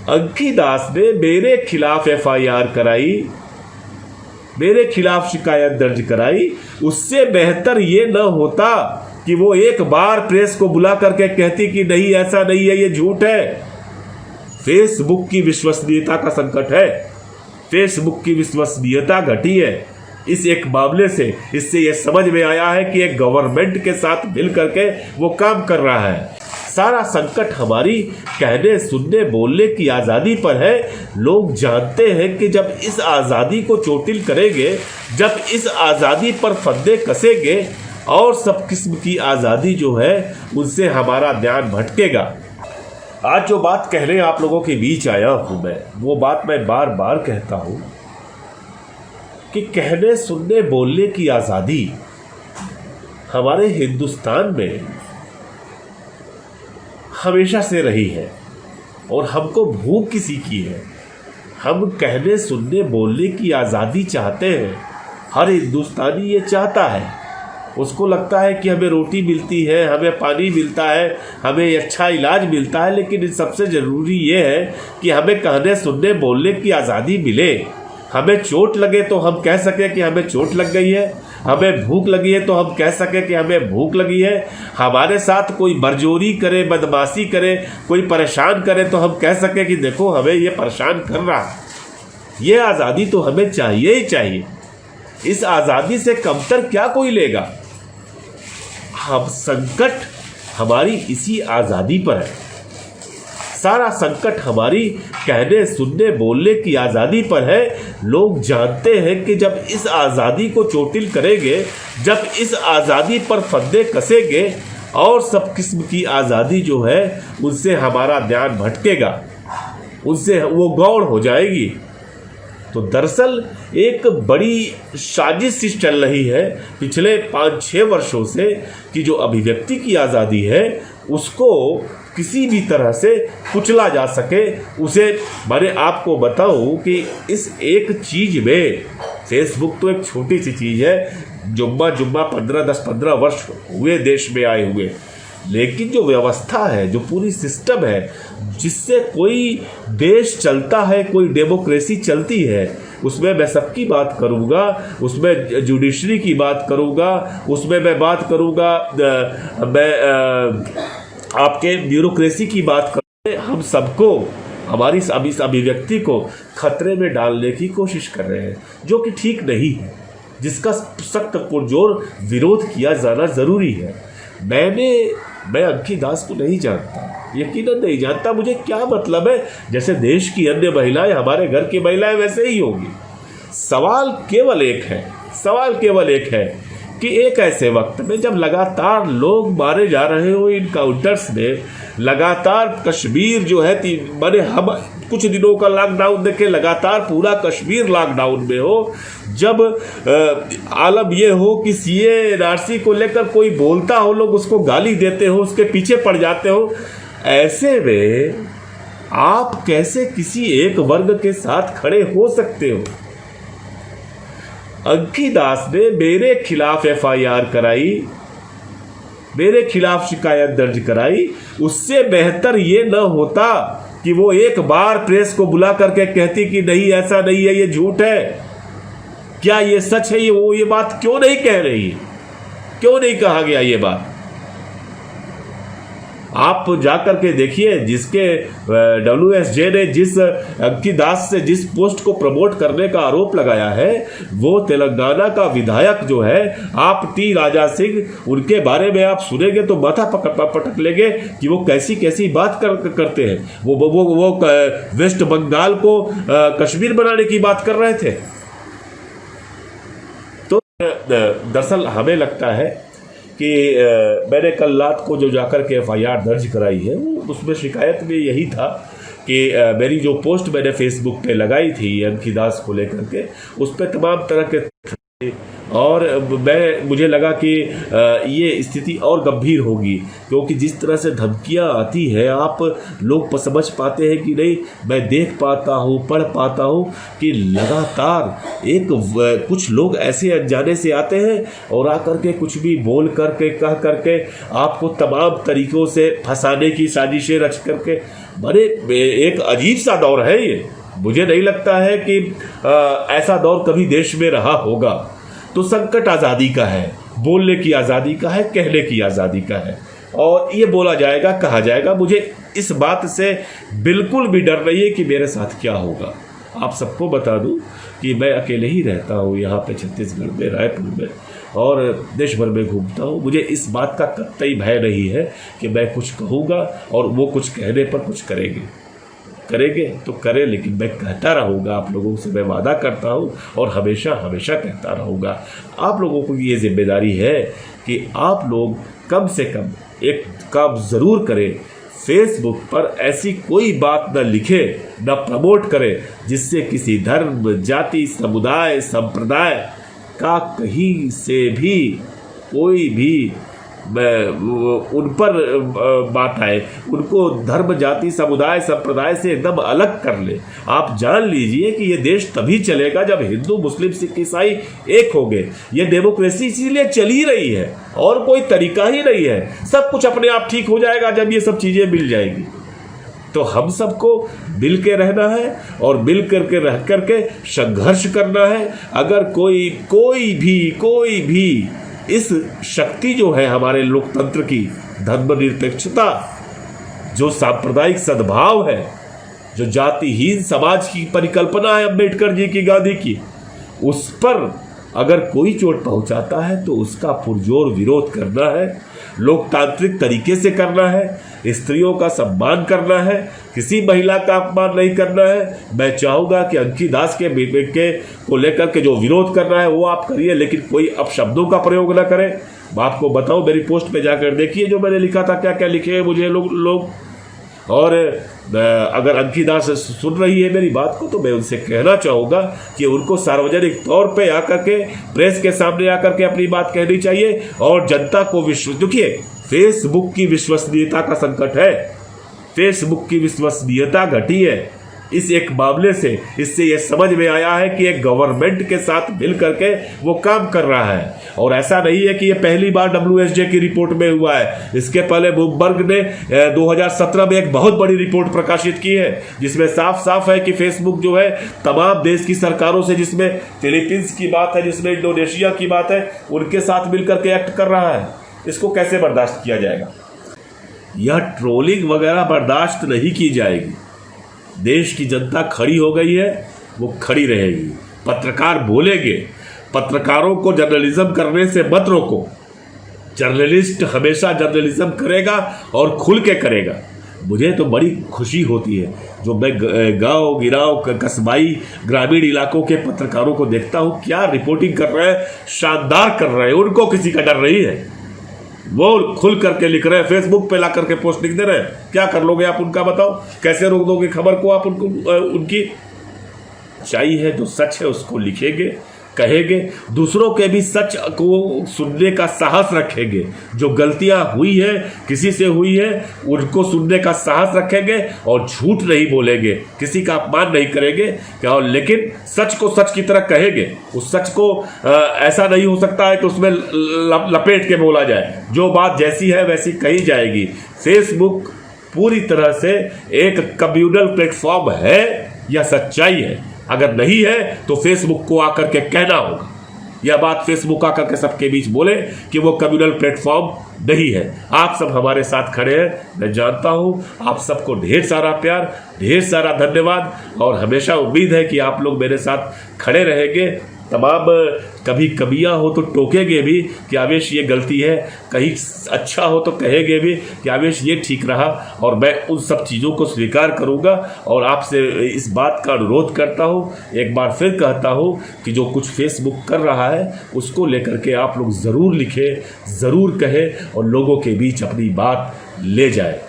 अंकी दास ने मेरे खिलाफ एफआईआर कराई, मेरे खिलाफ शिकायत दर्ज कराई। उससे बेहतर ये न होता कि वो एक बार प्रेस को बुला करके कहती कि नहीं ऐसा नहीं है, ये झूठ है। फेसबुक की विश्वसनीयता का संकट है, फेसबुक की विश्वसनीयता घटी है इस एक मामले से। इससे यह समझ में आया है कि एक गवर्नमेंट के साथ मिल करके वो काम कर रहा है। सारा संकट हमारी कहने सुनने बोलने की आज़ादी पर है। लोग जानते हैं कि जब इस आज़ादी को चोटिल करेंगे, जब इस आज़ादी पर फंदे कसेंगे और सब किस्म की आज़ादी जो है उनसे हमारा ध्यान भटकेगा। आज जो बात कहने आप लोगों के बीच आया हूं मैं, वो बात मैं बार बार कहता हूं कि कहने सुनने बोलने की आज़ादी हमारे हिंदुस्तान में हमेशा से रही है और हमको भूख किसी की है। हम कहने सुनने बोलने की आज़ादी चाहते हैं। हर हिंदुस्तानी ये चाहता है। उसको लगता है कि हमें रोटी मिलती है, हमें पानी मिलता है, हमें अच्छा इलाज मिलता है, लेकिन सबसे ज़रूरी ये है कि हमें कहने सुनने बोलने की आज़ादी मिले। हमें चोट लगे तो हम कह सकें कि हमें चोट लग गई है, हमें भूख लगी है तो हम कह सकें कि हमें भूख लगी है। हमारे साथ कोई बरजोरी करे, बदमाशी करे, कोई परेशान करे तो हम कह सकें कि देखो हमें ये परेशान कर रहा है। ये आज़ादी तो हमें चाहिए ही चाहिए। इस आज़ादी से कमतर क्या कोई लेगा। हम संकट हमारी इसी आज़ादी पर है। सारा संकट हमारी कहने सुनने बोलने की आज़ादी पर है। लोग जानते हैं कि जब इस आज़ादी को चोटिल करेंगे, जब इस आज़ादी पर फंदे कसेंगे और सब किस्म की आज़ादी जो है उनसे हमारा ध्यान भटकेगा, उनसे वो गौड़ हो जाएगी। तो दरअसल एक बड़ी साजिश चल रही है पिछले 5-6 वर्षों से कि जो अभिव्यक्ति की आज़ादी है उसको किसी भी तरह से कुचला जा सके। उसे मैंने आपको बताऊं कि इस एक चीज़ में, फेसबुक तो एक छोटी सी चीज़ है, जुम्मा 10-15 वर्ष हुए देश में आए हुए, लेकिन जो व्यवस्था है, जो पूरी सिस्टम है जिससे कोई देश चलता है, कोई डेमोक्रेसी चलती है, उसमें मैं सबकी बात करूँगा, उसमें जुडिशरी की बात करूँगा, उसमें मैं बात करूँगा, मैं आपके ब्यूरोक्रेसी की बात करूँ। हम सबको, हमारी इस अभिव्यक्ति को खतरे में डालने की कोशिश कर रहे हैं, जो कि ठीक नहीं है, जिसका सख्त पुरजोर विरोध किया जाना ज़रूरी है। मैं अंकी दास को नहीं जानता, यकीनन नहीं जानता। मुझे क्या मतलब है, जैसे देश की अन्य महिलाएं, हमारे घर की महिलाएं वैसे ही होंगी। सवाल केवल एक है कि एक ऐसे वक्त में जब लगातार लोग मारे जा रहे हो इनकाउंटर्स में, लगातार कश्मीर जो है माने हम कुछ दिनों का लॉकडाउन देखें, लगातार पूरा कश्मीर लॉकडाउन में हो, जब आलम ये हो कि सीए एनआरसी को लेकर कोई बोलता हो, लोग उसको गाली देते हो, उसके पीछे पड़ जाते हो, ऐसे में आप कैसे किसी एक वर्ग के साथ खड़े हो सकते हो। अंकी दास ने मेरे खिलाफ एफआईआर कराई, मेरे खिलाफ शिकायत दर्ज कराई। उससे बेहतर ये न होता कि वो एक बार प्रेस को बुला करके कहती कि नहीं ऐसा नहीं है, ये झूठ है। क्या ये सच है? ये बात क्यों नहीं कह रही है? क्यों नहीं कहा गया ये बात? आप जाकर के देखिए, जिसके WSJ ने जिस अंकी दास से जिस पोस्ट को प्रमोट करने का आरोप लगाया है, वो तेलंगाना का विधायक जो है आप टी राजा सिंह, उनके बारे में आप सुनेंगे तो माथा पटक लेंगे कि वो कैसी बात करते हैं। वो वेस्ट बंगाल को कश्मीर बनाने की बात कर रहे थे। तो दरअसल हमें लगता है कि मैंने कल रात को जो जाकर के एफआईआर दर्ज कराई है, उसमें शिकायत में यही था कि मेरी जो पोस्ट मैंने फेसबुक पे लगाई थी अंकी दास को लेकर के, उस पर तमाम तरह के और मुझे लगा कि ये स्थिति और गंभीर होगी, क्योंकि जिस तरह से धमकियां आती है आप लोग समझ पाते हैं कि नहीं। मैं देख पाता हूँ, पढ़ पाता हूँ कि लगातार कुछ लोग ऐसे अनजाने से आते हैं और आकर के कुछ भी बोल करके कह करके आपको तमाम तरीक़ों से फंसाने की साजिशें रच करके। बड़े एक अजीब सा दौर है ये। मुझे नहीं लगता है कि ऐसा दौर कभी देश में रहा होगा। तो संकट आज़ादी का है, बोलने की आज़ादी का है, कहने की आज़ादी का है, और ये बोला जाएगा, कहा जाएगा। मुझे इस बात से बिल्कुल भी डर नहीं है कि मेरे साथ क्या होगा। आप सबको बता दूं कि मैं अकेले ही रहता हूँ यहाँ पे छत्तीसगढ़ में, रायपुर में, और देश भर में घूमता हूँ। मुझे इस बात का कतई भय नहीं है कि मैं कुछ कहूँगा और वो कुछ कहने पर कुछ करेंगे तो करें, लेकिन मैं कहता रहूँगा। आप लोगों से मैं वादा करता हूँ और हमेशा हमेशा कहता रहूँगा। आप लोगों को ये जिम्मेदारी है कि आप लोग कम से कम एक काम ज़रूर करें, फेसबुक पर ऐसी कोई बात न लिखे, न प्रमोट करें जिससे किसी धर्म, जाति, समुदाय, संप्रदाय का कहीं से भी कोई भी उन पर बात आए, उनको धर्म, जाति, समुदाय, संप्रदाय से एकदम अलग कर ले। आप जान लीजिए कि ये देश तभी चलेगा जब हिंदू, मुस्लिम, सिख, ईसाई एक होंगे। ये डेमोक्रेसी इसीलिए चल ही रही है और कोई तरीका ही नहीं है। सब कुछ अपने आप ठीक हो जाएगा जब ये सब चीज़ें मिल जाएगी। तो हम सबको मिल के रहना है और मिल करके रह करके संघर्ष करना है। अगर कोई भी इस शक्ति जो है हमारे लोकतंत्र की, धर्मनिरपेक्षता, जो सांप्रदायिक सद्भाव है, जो जातिहीन समाज की परिकल्पना है अम्बेडकर जी की, गांधी की, उस पर अगर कोई चोट पहुंचाता है तो उसका पुरजोर विरोध करना है, लोकतांत्रिक तरीके से करना है, स्त्रियों का सम्मान करना है, किसी महिला का अपमान नहीं करना है। मैं चाहूँगा कि अंकी दास के को लेकर के जो विरोध करना है वो आप करिए, लेकिन कोई अपशब्दों का प्रयोग ना करें। मैं आपको बताऊँ, मेरी पोस्ट पे जाकर देखिए जो मैंने लिखा था, क्या क्या लिखे हैं मुझे लोग। और अगर अंकी दास सुन रही है मेरी बात को, तो मैं उनसे कहना चाहूँगा कि उनको सार्वजनिक तौर पे आकर के, प्रेस के सामने आकर के अपनी बात कहनी चाहिए और जनता को देखिए, फेसबुक की विश्वसनीयता का संकट है। फेसबुक की विश्वसनीयता घटी है इस एक मामले से। इससे ये समझ में आया है कि एक गवर्नमेंट के साथ मिल करके वो काम कर रहा है। और ऐसा नहीं है कि ये पहली बार WSJ की रिपोर्ट में हुआ है। इसके पहले ब्लूमबर्ग ने 2017 में एक बहुत बड़ी रिपोर्ट प्रकाशित की है, जिसमें साफ साफ है कि फेसबुक जो है तमाम देश की सरकारों से, जिसमें फिलीपींस की बात है, जिसमें इंडोनेशिया की बात है, उनके साथ मिल करके एक्ट कर रहा है। इसको कैसे बर्दाश्त किया जाएगा? यह ट्रोलिंग वगैरह बर्दाश्त नहीं की जाएगी। देश की जनता खड़ी हो गई है, वो खड़ी रहेगी। पत्रकार बोलेंगे, पत्रकारों को जर्नलिज्म करने से मत रोको। जर्नलिस्ट हमेशा जर्नलिज्म करेगा और खुल के करेगा। मुझे तो बड़ी खुशी होती है जो मैं गांव गिराव, कस्बाई, ग्रामीण इलाकों के पत्रकारों को देखता हूँ, क्या रिपोर्टिंग कर रहे हैं, शानदार कर रहे हैं। उनको किसी का डर नहीं है, वो खुल करके लिख रहे हैं, फेसबुक पे ला करके पोस्ट लिख दे रहे हैं। क्या कर लोगे आप उनका, बताओ? कैसे रोक दोगे खबर को आप उनकी? चाहिए जो सच है उसको लिखेंगे, कहेंगे, दूसरों के भी सच को सुनने का साहस रखेंगे। जो गलतियां हुई है, किसी से हुई है, उनको सुनने का साहस रखेंगे और झूठ नहीं बोलेंगे, किसी का अपमान नहीं करेंगे, और लेकिन सच को सच की तरह कहेंगे। उस सच को ऐसा नहीं हो सकता है कि उसमें लपेट के बोला जाए। जो बात जैसी है वैसी कही जाएगी। फेसबुक पूरी तरह से एक कम्युनल प्लेटफॉर्म है, यह सच्चाई है। अगर नहीं है तो फेसबुक को आकर के कहना होगा, यह बात फेसबुक आकर के सबके बीच बोले कि वो कम्युनल प्लेटफॉर्म नहीं है। आप सब हमारे साथ खड़े हैं, मैं जानता हूँ। आप सबको ढेर सारा प्यार, ढेर सारा धन्यवाद, और हमेशा उम्मीद है कि आप लोग मेरे साथ खड़े रहेंगे। तमाम कभी कमियां हो तो टोकेंगे भी कि आवेश ये गलती है, कहीं अच्छा हो तो कहेंगे भी कि आवेश ये ठीक रहा, और मैं उन सब चीज़ों को स्वीकार करूंगा। और आपसे इस बात का अनुरोध करता हूं, एक बार फिर कहता हूं कि जो कुछ फेसबुक कर रहा है उसको लेकर के आप लोग ज़रूर लिखें, ज़रूर कहें और लोगों के बीच अपनी बात ले जाए।